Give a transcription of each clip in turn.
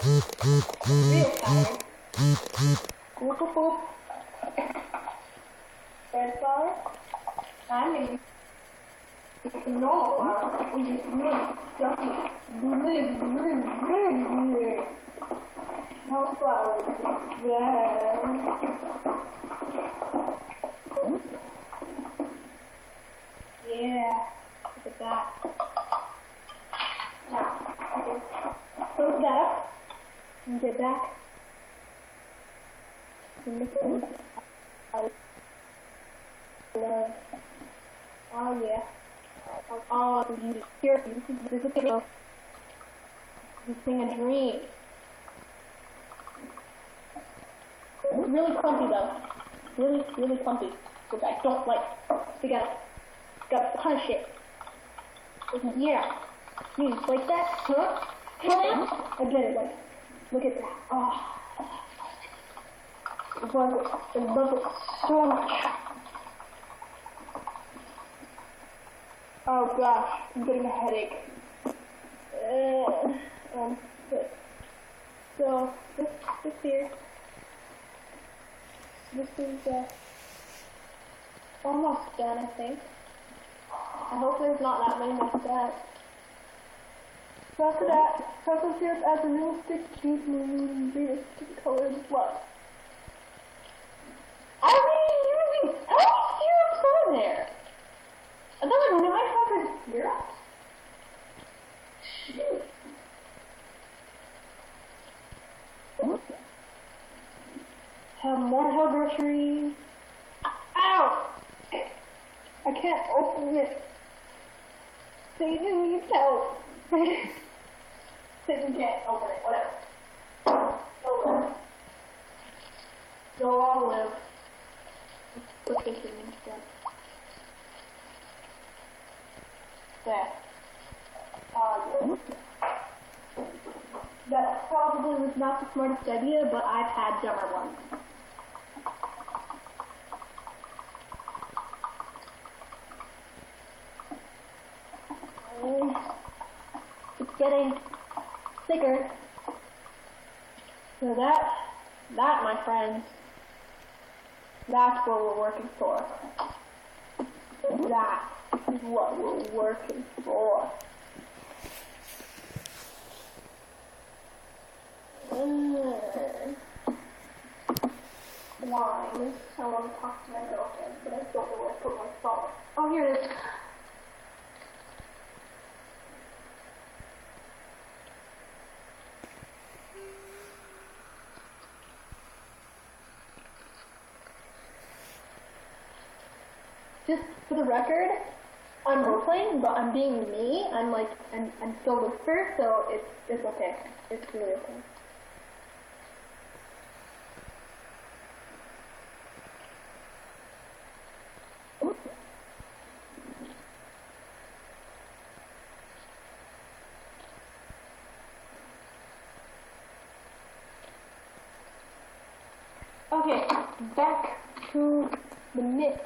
Real tired. Whoop whoop whoop. Red flower. I'm in normal flower. We just really stuffy. No flowers. Yeah. Look at that. Now, okay. Close that up. And get back. And look at this. Oh yeah. Oh, you here. This is a girl. This thing a dream. It's really clumpy though. Really, really clumpy. Which I don't like. You gotta punch it. Yeah. You like that? Huh? I get it. Like, look at that. Oh. I love it so much. Oh gosh, I'm getting a headache. So this here, this is almost done, I think. I hope there's not that many more steps. So after that, pencil syrup adds a realistic juice and realistic color as well. I mean, using how many syrups are there? Are there like 900 syrups? Shoot. Have more hill groceries. Ow! I can't open it. Satan needs help. Satan can't open it, whatever. Go on, live. Let's get it instead. There. Yeah. That probably was not the smartest idea, but I've had dumber ones. It's getting thicker. So that, my friends, that's what we're working for. That is what we're working for. Wine. I want to talk to my girlfriend, but I don't know where to put my phone. Oh, here it is. Just for the record, I'm role-playing, but I'm being me. I'm still Whisper, so it's okay. It's really okay. Okay, back to the myth.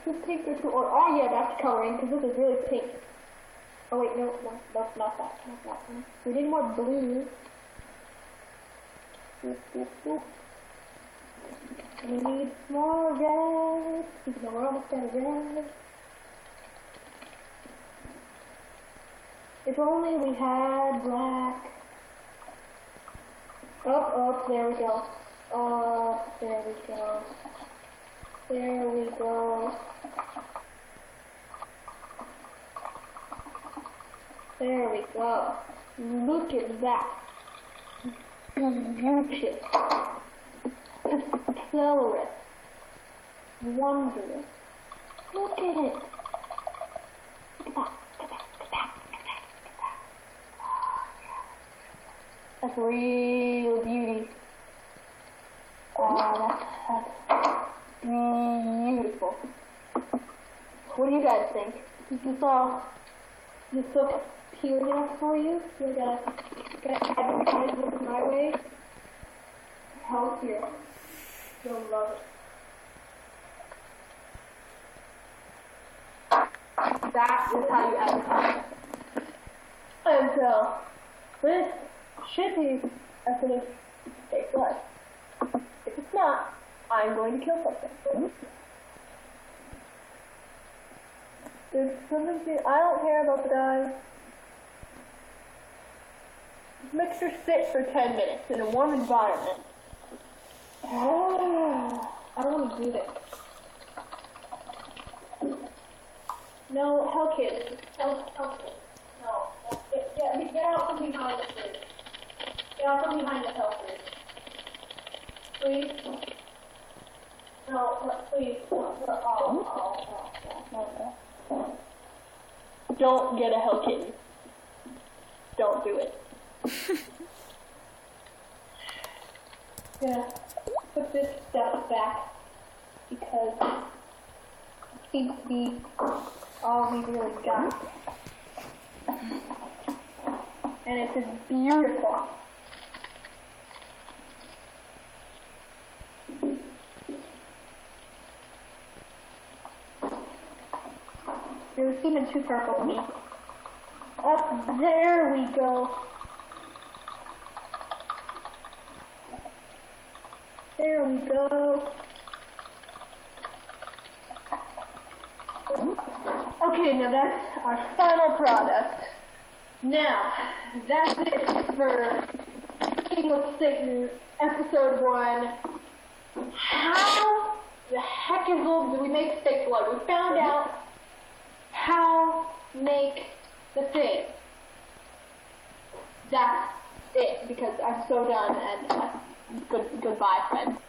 Too pink or too orange. Oh yeah, that's coloring, because this is really pink. Oh wait, no, that's not that. Not that one. We need more blue. We need more red. Even though we're almost out of red. If only we had black. Oh, there we go. Oh, there we go. There we go. There we go. Look at that. Beautiful. Accelerate. Wondrous. Look at it. Look at that. That's real beauty. Oh, that's beautiful. What do you guys think? Is this look appealing enough for you? You gotta advertise this my way. Hell here. You'll love it. That is how you advertise. And so, this should be a finished fake blood. If it's not, I'm going to kill something. There's something to, I don't care about the dye. This mixture sit for 10 minutes in a warm environment. Oh, I don't want to do this. No, Hellkid. Hellkid. No. Get out from behind the fridge. Get out from behind the Hellkid. Please. No, please. No. Don't get a Hellkid. Don't do it. Yeah. Put this stuff back because it seems to be all we really got. And it's just beautiful. It was seeming too purple to me. Up there we go. There we go. Okay, now that's our final product. Now, that's it for King of Satan, episode 1. How the heck do we make fake blood? We found out how to make the thing. That's it, because I'm so done, and goodbye, friends.